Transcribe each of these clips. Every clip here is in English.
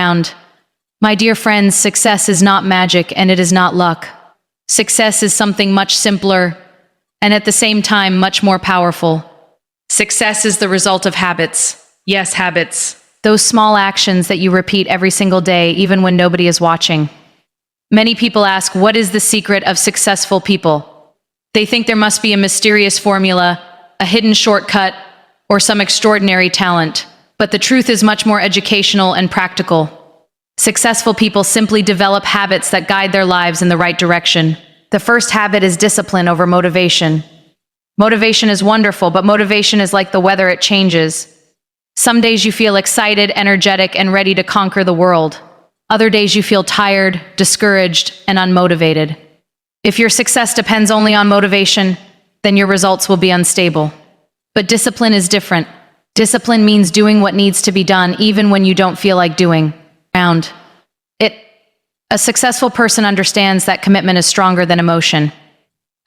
Round. My dear friends, success is not magic and it is not luck. Success is something much simpler and at the same time much more powerful. Success is the result of habits. Yes, habits. Those small actions that you repeat every single day, even when nobody is watching. Many people ask, what is the secret of successful people? They think there must be a mysterious formula, a hidden shortcut, or some extraordinary talent. But the truth is much more educational and practical. Successful people simply develop habits that guide their lives in the right direction. The first habit is discipline over motivation. Motivation is wonderful, but motivation is like the weather, it changes. Some days you feel excited, energetic, and ready to conquer the world. Other days you feel tired, discouraged, and unmotivated. If your success depends only on motivation, then your results will be unstable. But discipline is different. Discipline means doing what needs to be done even when you don't feel like doing. Round. A successful person understands that commitment is stronger than emotion.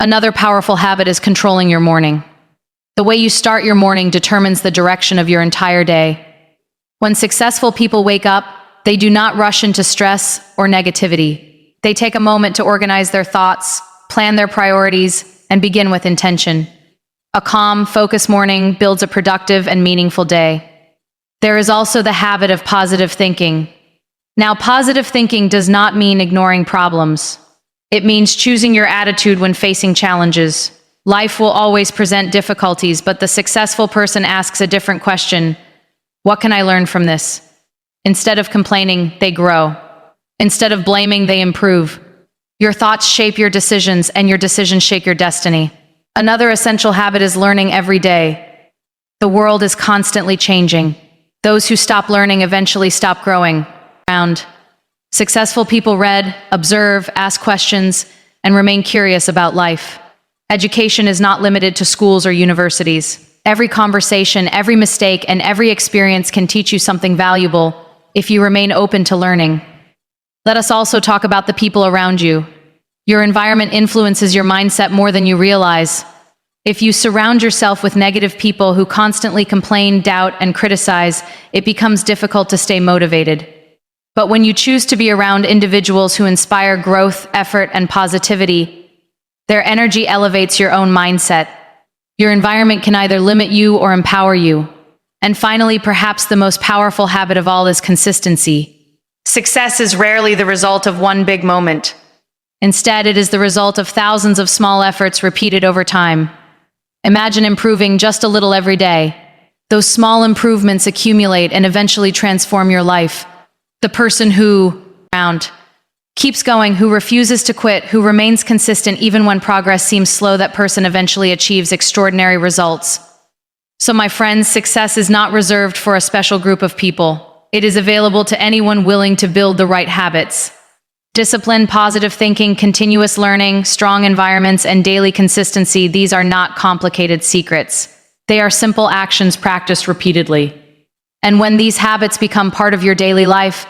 Another powerful habit is controlling your morning. The way you start your morning determines the direction of your entire day. When successful people wake up, they do not rush into stress or negativity. They take a moment to organize their thoughts, plan their priorities, and begin with intention. A calm, focused morning builds a productive and meaningful day. There is also the habit of positive thinking. Now, positive thinking does not mean ignoring problems. It means choosing your attitude when facing challenges. Life will always present difficulties, but the successful person asks a different question. What can I learn from this? Instead of complaining, they grow. Instead of blaming, they improve. Your thoughts shape your decisions, and your decisions shape your destiny. Another essential habit is learning every day. The world is constantly changing. Those who stop learning eventually stop growing. Round. Successful people read, observe, ask questions, and remain curious about life. Education is not limited to schools or universities. Every conversation, every mistake, and every experience can teach you something valuable if you remain open to learning. Let us also talk about the people around you. Your environment influences your mindset more than you realize. If you surround yourself with negative people who constantly complain, doubt, and criticize, it becomes difficult to stay motivated. But when you choose to be around individuals who inspire growth, effort, and positivity, their energy elevates your own mindset. Your environment can either limit you or empower you. And finally, perhaps the most powerful habit of all is consistency. Success is rarely the result of one big moment. Instead, it is the result of thousands of small efforts repeated over time. Imagine improving just a little every day. Those small improvements accumulate and eventually transform your life. The person who keeps going, who refuses to quit, who remains consistent even when progress seems slow, that person eventually achieves extraordinary results. So my friends, success is not reserved for a special group of people. It is available to anyone willing to build the right habits. Discipline, positive thinking, continuous learning, strong environments, and daily consistency, these are not complicated secrets. They are simple actions practiced repeatedly. And when these habits become part of your daily life,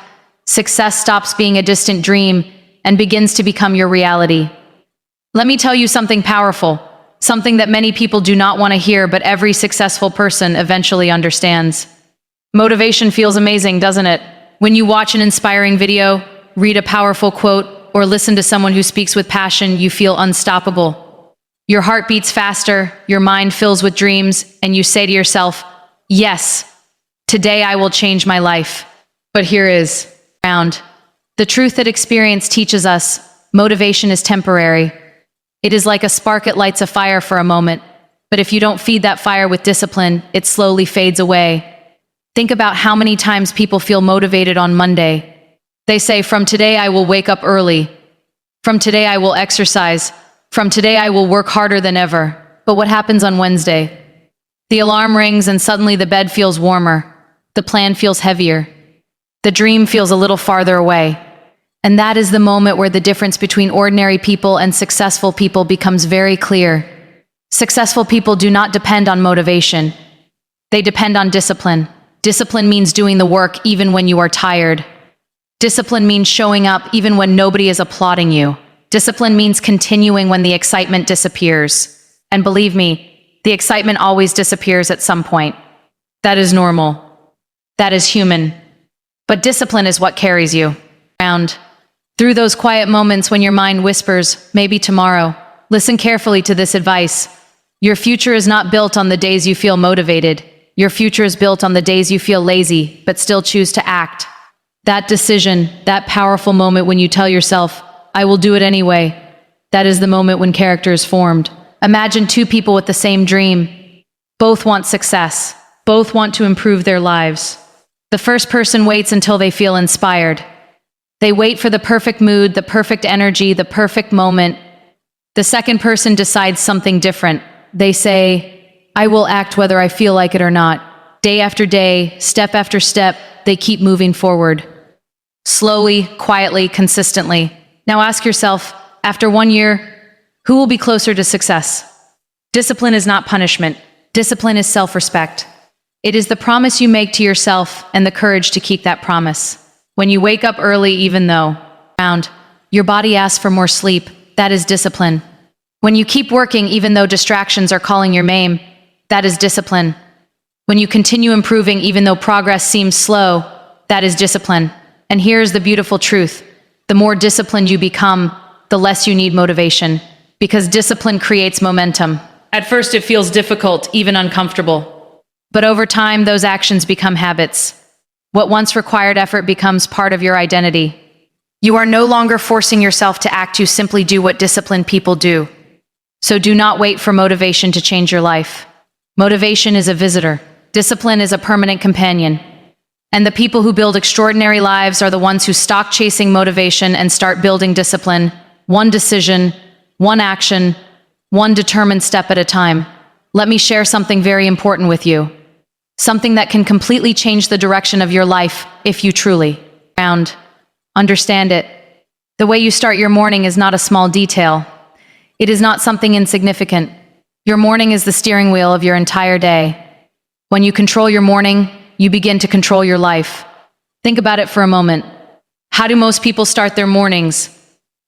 success stops being a distant dream and begins to become your reality. Let me tell you something powerful, something that many people do not want to hear, but every successful person eventually understands. Motivation feels amazing, doesn't it? When you watch an inspiring video, read a powerful quote, or listen to someone who speaks with passion, you feel unstoppable. Your heart beats faster, your mind fills with dreams, and you say to yourself, yes, today I will change my life. But here is the truth that experience teaches us: motivation is temporary. It is like a spark, it lights a fire for a moment. But if you don't feed that fire with discipline, it slowly fades away. Think about how many times people feel motivated on Monday. They say, from today I will wake up early. From today I will exercise. From today I will work harder than ever. But what happens on Wednesday? The alarm rings and suddenly the bed feels warmer. The plan feels heavier. The dream feels a little farther away. And that is the moment where the difference between ordinary people and successful people becomes very clear. Successful people do not depend on motivation. They depend on discipline. Discipline means doing the work even when you are tired. Discipline means showing up even when nobody is applauding you. Discipline means continuing when the excitement disappears. And believe me, the excitement always disappears at some point. That is normal. That is human. But discipline is what carries you around. Through those quiet moments when your mind whispers, maybe tomorrow. Listen carefully to this advice. Your future is not built on the days you feel motivated. Your future is built on the days you feel lazy, but still choose to act. That decision, that powerful moment when you tell yourself, I will do it anyway, that is the moment when character is formed. Imagine two people with the same dream. Both want success. Both want to improve their lives. The first person waits until they feel inspired. They wait for the perfect mood, the perfect energy, the perfect moment. The second person decides something different. They say, I will act whether I feel like it or not. Day after day, step after step, they keep moving forward. Slowly, quietly, consistently. Now ask yourself, after 1 year, who will be closer to success? Discipline is not punishment. Discipline is self-respect. It is the promise you make to yourself and the courage to keep that promise. When you wake up early, even though your body asks for more sleep, that is discipline. When you keep working even though distractions are calling your name, that is discipline. When you continue improving even though progress seems slow, that is discipline. And here's the beautiful truth. The more disciplined you become, the less you need motivation, because discipline creates momentum. At first it feels difficult, even uncomfortable. But over time, those actions become habits. What once required effort becomes part of your identity. You are no longer forcing yourself to act, you simply do what disciplined people do. So do not wait for motivation to change your life. Motivation is a visitor. Discipline is a permanent companion. And the people who build extraordinary lives are the ones who stop chasing motivation and start building discipline. One decision, one action, one determined step at a time. Let me share something very important with you. Something that can completely change the direction of your life if you truly understand it. The way you start your morning is not a small detail. It is not something insignificant. Your morning is the steering wheel of your entire day. When you control your morning, you begin to control your life. Think about it for a moment. How do most people start their mornings?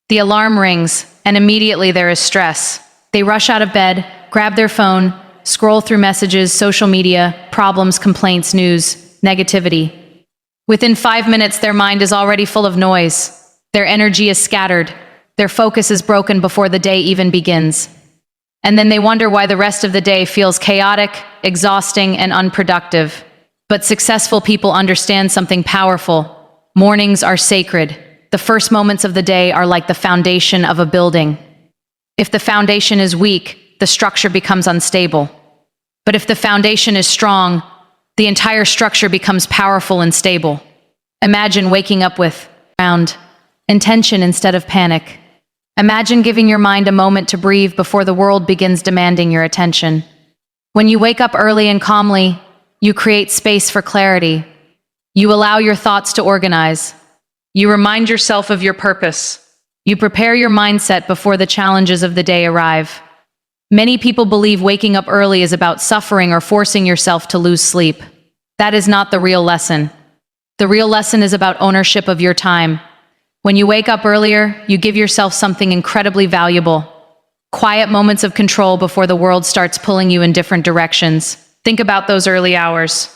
The alarm rings, and immediately there is stress. They rush out of bed, grab their phone, scroll through messages, social media, problems, complaints, news, negativity. Within 5 minutes, their mind is already full of noise. Their energy is scattered. Their focus is broken before the day even begins. And then they wonder why the rest of the day feels chaotic, exhausting, and unproductive. But successful people understand something powerful. Mornings are sacred. The first moments of the day are like the foundation of a building. If the foundation is weak, the structure becomes unstable. But if the foundation is strong, the entire structure becomes powerful and stable. Imagine waking up with intention instead of panic. Imagine giving your mind a moment to breathe before the world begins demanding your attention. When you wake up early and calmly, you create space for clarity. You allow your thoughts to organize. You remind yourself of your purpose. You prepare your mindset before the challenges of the day arrive. Many people believe waking up early is about suffering or forcing yourself to lose sleep. That is not the real lesson. The real lesson is about ownership of your time. When you wake up earlier, you give yourself something incredibly valuable. Quiet moments of control before the world starts pulling you in different directions. Think about those early hours.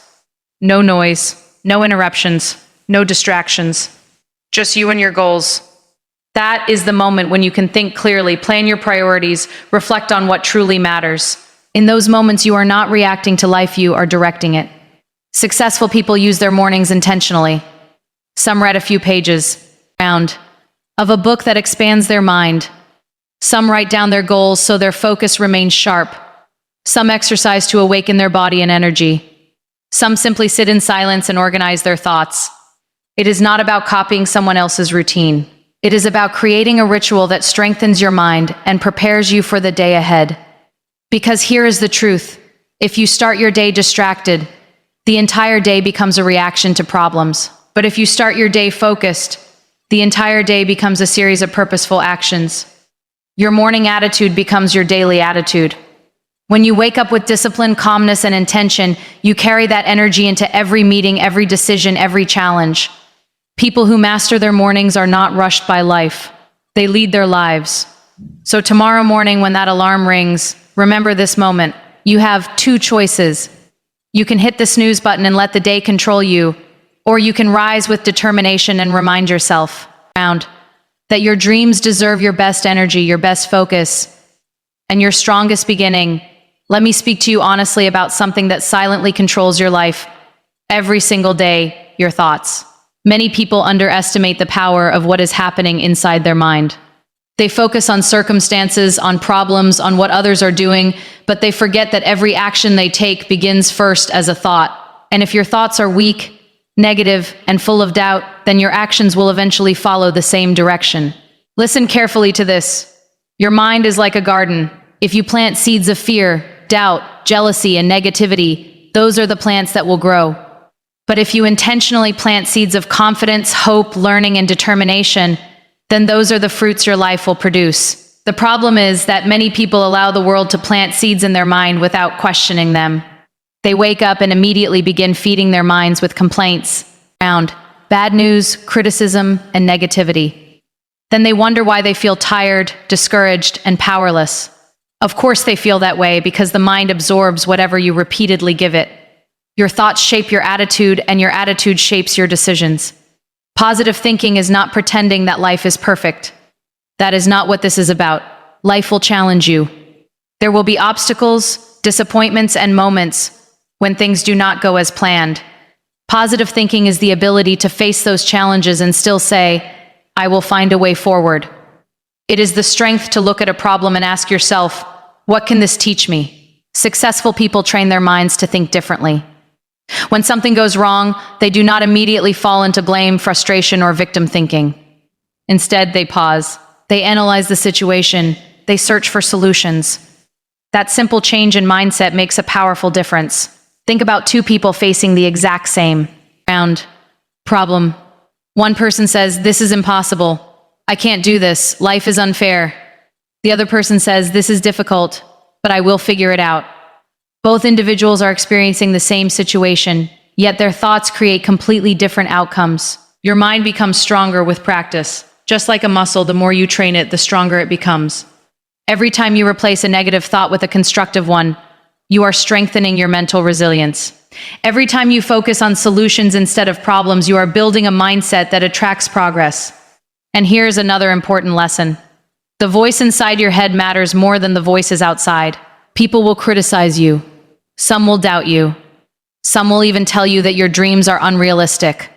No noise, no interruptions, no distractions. Just you and your goals. That is the moment when you can think clearly, plan your priorities, reflect on what truly matters. In those moments, you are not reacting to life, you are directing it. Successful people use their mornings intentionally. Some read a few pages of a book that expands their mind. Some write down their goals so their focus remains sharp. Some exercise to awaken their body and energy. Some simply sit in silence and organize their thoughts. It is not about copying someone else's routine. It is about creating a ritual that strengthens your mind and prepares you for the day ahead. Because here is the truth. If you start your day distracted, the entire day becomes a reaction to problems. But if you start your day focused, the entire day becomes a series of purposeful actions. Your morning attitude becomes your daily attitude. When you wake up with discipline, calmness, and intention, you carry that energy into every meeting, every decision, every challenge. People who master their mornings are not rushed by life. They lead their lives. So tomorrow morning when that alarm rings, remember this moment. You have two choices. You can hit the snooze button and let the day control you, Or you can rise with determination and remind yourself that your dreams deserve your best energy, your best focus, and your strongest beginning. Let me speak to you honestly about something that silently controls your life every single day: your thoughts. Many people underestimate the power of what is happening inside their mind. They focus on circumstances, on problems, on what others are doing, but they forget that every action they take begins first as a thought. And if your thoughts are weak, negative, and full of doubt, then your actions will eventually follow the same direction. Listen carefully to this. Your mind is like a garden. If you plant seeds of fear, doubt, jealousy, and negativity, those are the plants that will grow. But if you intentionally plant seeds of confidence, hope, learning, and determination, then those are the fruits your life will produce. The problem is that many people allow the world to plant seeds in their mind without questioning them. They wake up and immediately begin feeding their minds with complaints around bad news, criticism, and negativity. Then they wonder why they feel tired, discouraged, and powerless. Of course they feel that way because the mind absorbs whatever you repeatedly give it. Your thoughts shape your attitude, and your attitude shapes your decisions. Positive thinking is not pretending that life is perfect. That is not what this is about. Life will challenge you. There will be obstacles, disappointments, and moments when things do not go as planned. Positive thinking is the ability to face those challenges and still say, I will find a way forward. It is the strength to look at a problem and ask yourself, what can this teach me? Successful people train their minds to think differently. When something goes wrong, they do not immediately fall into blame, frustration, or victim thinking. Instead, they pause. They analyze the situation. They search for solutions. That simple change in mindset makes a powerful difference. Think about two people facing the exact same problem. One person says, this is impossible. I can't do this. Life is unfair. The other person says, this is difficult, but I will figure it out. Both individuals are experiencing the same situation, yet their thoughts create completely different outcomes. Your mind becomes stronger with practice. Just like a muscle, the more you train it, the stronger it becomes. Every time you replace a negative thought with a constructive one, you are strengthening your mental resilience. Every time you focus on solutions instead of problems, you are building a mindset that attracts progress. And here's another important lesson. The voice inside your head matters more than the voices outside. People will criticize you. Some will doubt you. Some will even tell you that your dreams are unrealistic.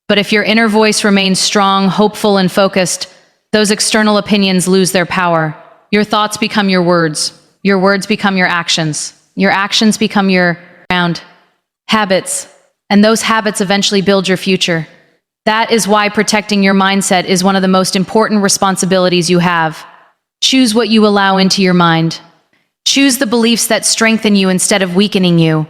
But if your inner voice remains strong, hopeful, and focused, those external opinions lose their power. Your thoughts become your words. Your words become your actions. Your actions become your habits. And those habits eventually build your future. That is why protecting your mindset is one of the most important responsibilities you have. Choose what you allow into your mind. Choose the beliefs that strengthen you instead of weakening you.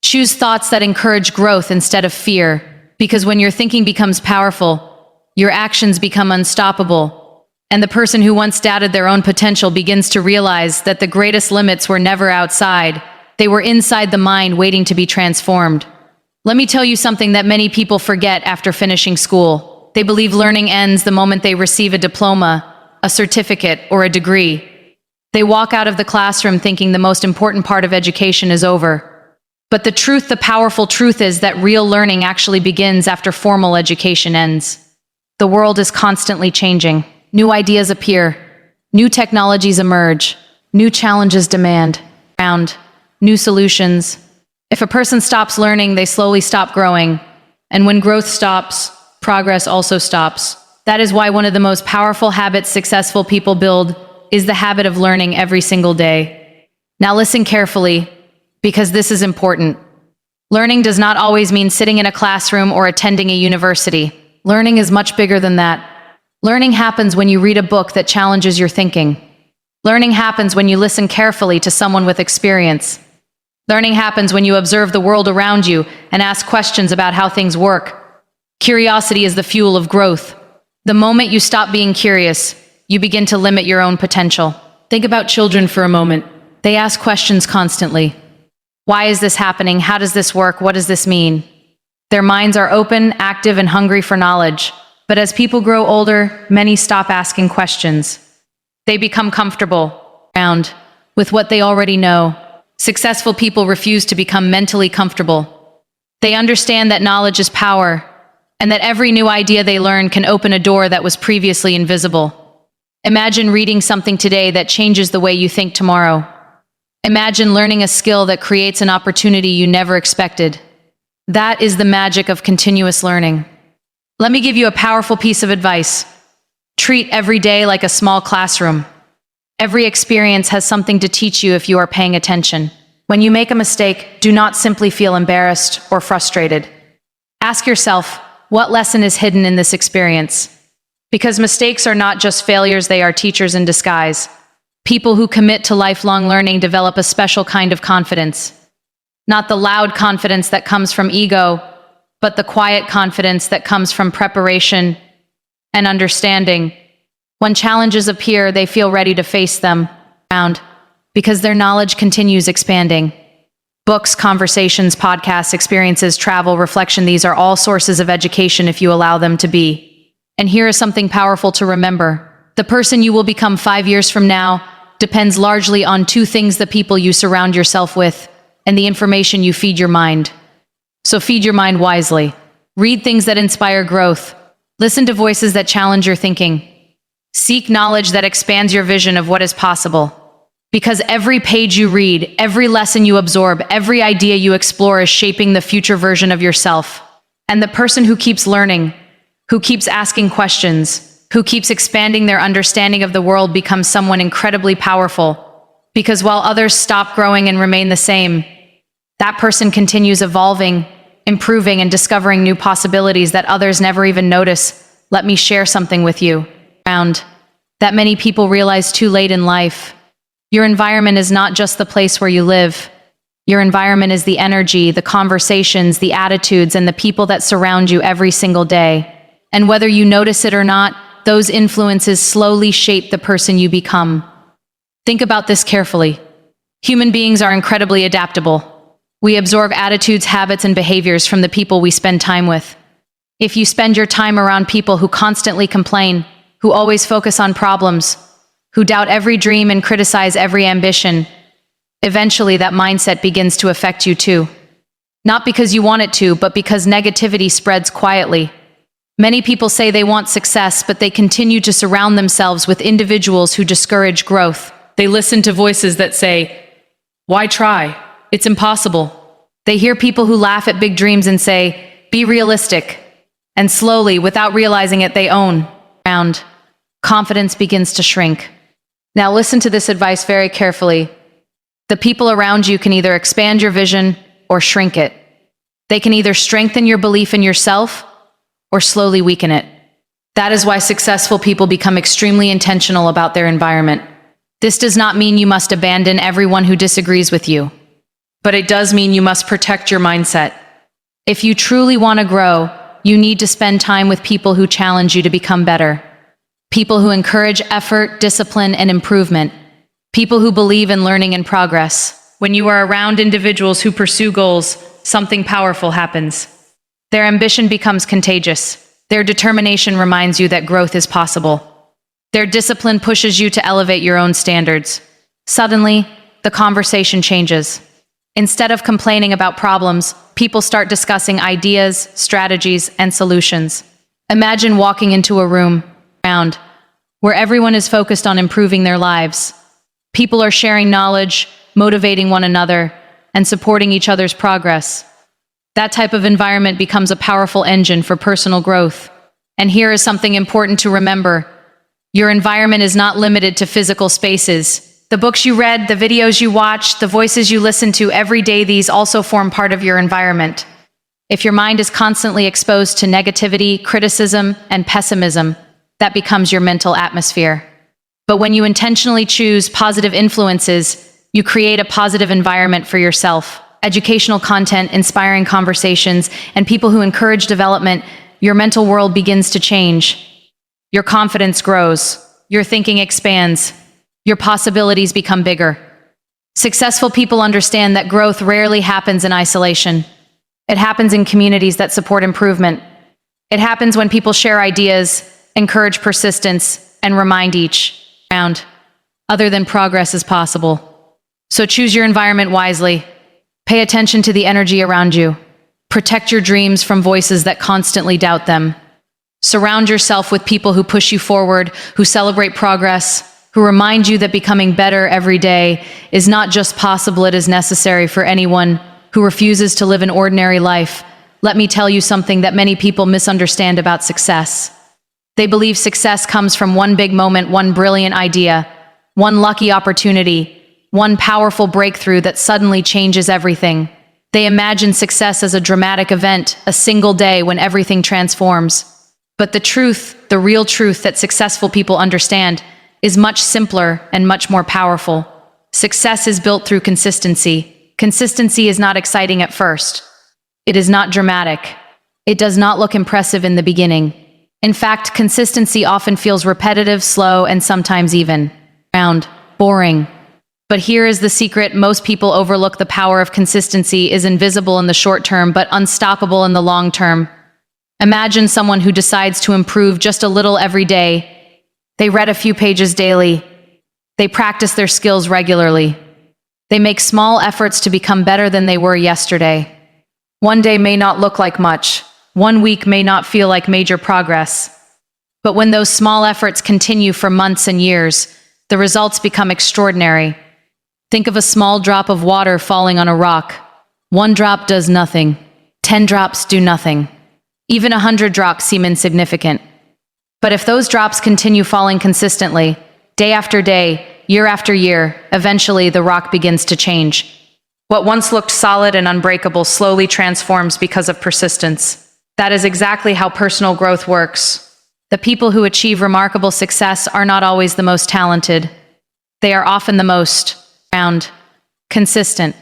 Choose thoughts that encourage growth instead of fear. Because when your thinking becomes powerful, your actions become unstoppable. And the person who once doubted their own potential begins to realize that the greatest limits were never outside. They were inside the mind waiting to be transformed. Let me tell you something that many people forget after finishing school. They believe learning ends the moment they receive a diploma, a certificate, or a degree. They walk out of the classroom thinking the most important part of education is over. But the powerful truth is that real learning actually begins after formal education ends. The world is constantly changing. New ideas appear. New technologies emerge. New challenges demand new solutions. If a person stops learning, they slowly stop growing. And when growth stops, progress also stops. That is why one of the most powerful habits successful people build is the habit of learning every single day. Now listen carefully, because this is important. Learning does not always mean sitting in a classroom or attending a university. Learning is much bigger than that. Learning happens when you read a book that challenges your thinking. Learning happens when you listen carefully to someone with experience. Learning happens when you observe the world around you and ask questions about how things work. Curiosity is the fuel of growth. The moment you stop being curious, you begin to limit your own potential. Think about children for a moment. They ask questions constantly. Why is this happening? How does this work? What does this mean? Their minds are open, active, and hungry for knowledge. But as people grow older, many stop asking questions. They become comfortable with what they already know. Successful people refuse to become mentally comfortable. They understand that knowledge is power, and that every new idea they learn can open a door that was previously invisible. Imagine reading something today that changes the way you think tomorrow. Imagine learning a skill that creates an opportunity you never expected. That is the magic of continuous learning. Let me give you a powerful piece of advice. Treat every day like a small classroom. Every experience has something to teach you if you are paying attention. When you make a mistake, do not simply feel embarrassed or frustrated. Ask yourself, what lesson is hidden in this experience? Because mistakes are not just failures, they are teachers in disguise. People who commit to lifelong learning develop a special kind of confidence. Not the loud confidence that comes from ego, but the quiet confidence that comes from preparation and understanding. When challenges appear, they feel ready to face them, because their knowledge continues expanding. Books, conversations, podcasts, experiences, travel, reflection, these are all sources of education if you allow them to be. And here is something powerful to remember. The person you will become 5 years from now depends largely on two things: the people you surround yourself with and the information you feed your mind. So feed your mind wisely. Read things that inspire growth. Listen to voices that challenge your thinking. Seek knowledge that expands your vision of what is possible. Because every page you read, every lesson you absorb, every idea you explore is shaping the future version of yourself. And the person who keeps learning, who keeps asking questions, who keeps expanding their understanding of the world becomes someone incredibly powerful. Because while others stop growing and remain the same, that person continues evolving, improving, and discovering new possibilities that others never even notice. Let me share something with you. That many people realize too late in life. Your environment is not just the place where you live. Your environment is the energy, the conversations, the attitudes, and the people that surround you every single day. And whether you notice it or not, those influences slowly shape the person you become. Think about this carefully. Human beings are incredibly adaptable. We absorb attitudes, habits, and behaviors from the people we spend time with. If you spend your time around people who constantly complain, who always focus on problems, who doubt every dream and criticize every ambition, eventually that mindset begins to affect you too. Not because you want it to, but because negativity spreads quietly. Many people say they want success, but they continue to surround themselves with individuals who discourage growth. They listen to voices that say, "Why try? It's impossible." They hear people who laugh at big dreams and say, "Be realistic." And slowly, without realizing it, they own ground. Confidence begins to shrink. Now listen to this advice very carefully. The people around you can either expand your vision or shrink it. They can either strengthen your belief in yourself or slowly weaken it. That is why successful people become extremely intentional about their environment. This does not mean you must abandon everyone who disagrees with you, but it does mean you must protect your mindset. If you truly want to grow, you need to spend time with people who challenge you to become better. People who encourage effort, discipline, and improvement. People who believe in learning and progress. When you are around individuals who pursue goals, something powerful happens. Their ambition becomes contagious. Their determination reminds you that growth is possible. Their discipline pushes you to elevate your own standards. Suddenly, the conversation changes. Instead of complaining about problems, people start discussing ideas, strategies, and solutions. Imagine walking into a room where everyone is focused on improving their lives. People are sharing knowledge, motivating one another, and supporting each other's progress. That type of environment becomes a powerful engine for personal growth. And here is something important to remember. Your environment is not limited to physical spaces. The books you read, the videos you watch, the voices you listen to every day, these also form part of your environment. If your mind is constantly exposed to negativity, criticism, and pessimism, that becomes your mental atmosphere. But when you intentionally choose positive influences, you create a positive environment for yourself. Educational content, inspiring conversations, and people who encourage development, your mental world begins to change. Your confidence grows. Your thinking expands. Your possibilities become bigger. Successful people understand that growth rarely happens in isolation. It happens in communities that support improvement. It happens when people share ideas, encourage persistence, and remind each other that progress is possible. So choose your environment wisely. Pay attention to the energy around you. Protect your dreams from voices that constantly doubt them. Surround yourself with people who push you forward, who celebrate progress, who remind you that becoming better every day is not just possible, it is necessary. For anyone who refuses to live an ordinary life, let me tell you something that many people misunderstand about success. They believe success comes from one big moment, one brilliant idea, one lucky opportunity, one powerful breakthrough that suddenly changes everything. They imagine success as a dramatic event, a single day when everything transforms. But the truth, the real truth that successful people understand, is much simpler and much more powerful. Success is built through consistency. Consistency is not exciting at first. It is not dramatic. It does not look impressive in the beginning. In fact, consistency often feels repetitive, slow, and sometimes even boring. But here is the secret: most people overlook the power of consistency is invisible in the short term, but unstoppable in the long term. Imagine someone who decides to improve just a little every day. They read a few pages daily. They practice their skills regularly. They make small efforts to become better than they were yesterday. One day may not look like much. One week may not feel like major progress. But when those small efforts continue for months and years, the results become extraordinary. Think of a small drop of water falling on a rock. One drop does nothing. 10 drops do nothing. Even 100 drops seem insignificant. But if those drops continue falling consistently, day after day, year after year, eventually the rock begins to change. What once looked solid and unbreakable slowly transforms because of persistence. That is exactly how personal growth works. The people who achieve remarkable success are not always the most talented. They are often the most consistent.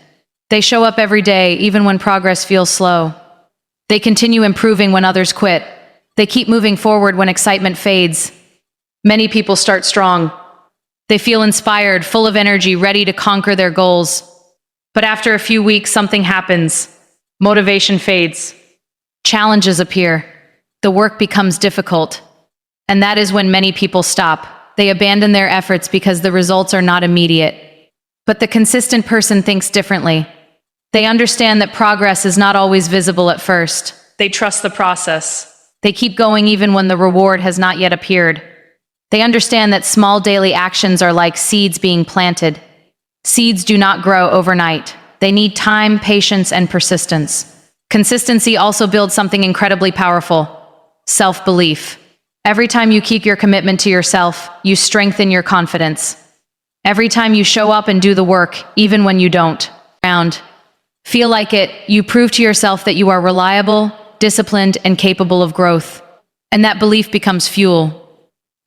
They show up every day, even when progress feels slow. They continue improving when others quit. They keep moving forward when excitement fades. Many people start strong. They feel inspired, full of energy, ready to conquer their goals. But after a few weeks, something happens. Motivation fades. Challenges appear. The work becomes difficult. And that is when many people stop. They abandon their efforts because the results are not immediate. But the consistent person thinks differently. They understand that progress is not always visible at first. They trust the process. They keep going even when the reward has not yet appeared. They understand that small daily actions are like seeds being planted. Seeds do not grow overnight. They need time, patience, and persistence. Consistency also builds something incredibly powerful: self-belief. Every time you keep your commitment to yourself, you strengthen your confidence. Every time you show up and do the work, even when you don't feel like it, you prove to yourself that you are reliable, disciplined, and capable of growth. And that belief becomes fuel.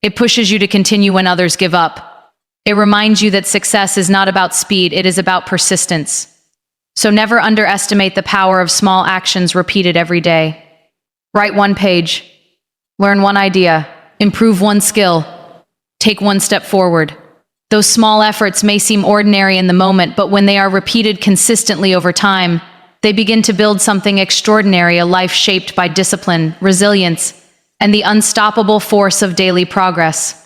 It pushes you to continue when others give up. It reminds you that success is not about speed, it is about persistence. So never underestimate the power of small actions repeated every day. Write one page, learn one idea, improve one skill, take one step forward. Those small efforts may seem ordinary in the moment, but when they are repeated consistently over time, they begin to build something extraordinary, a life shaped by discipline, resilience, and the unstoppable force of daily progress.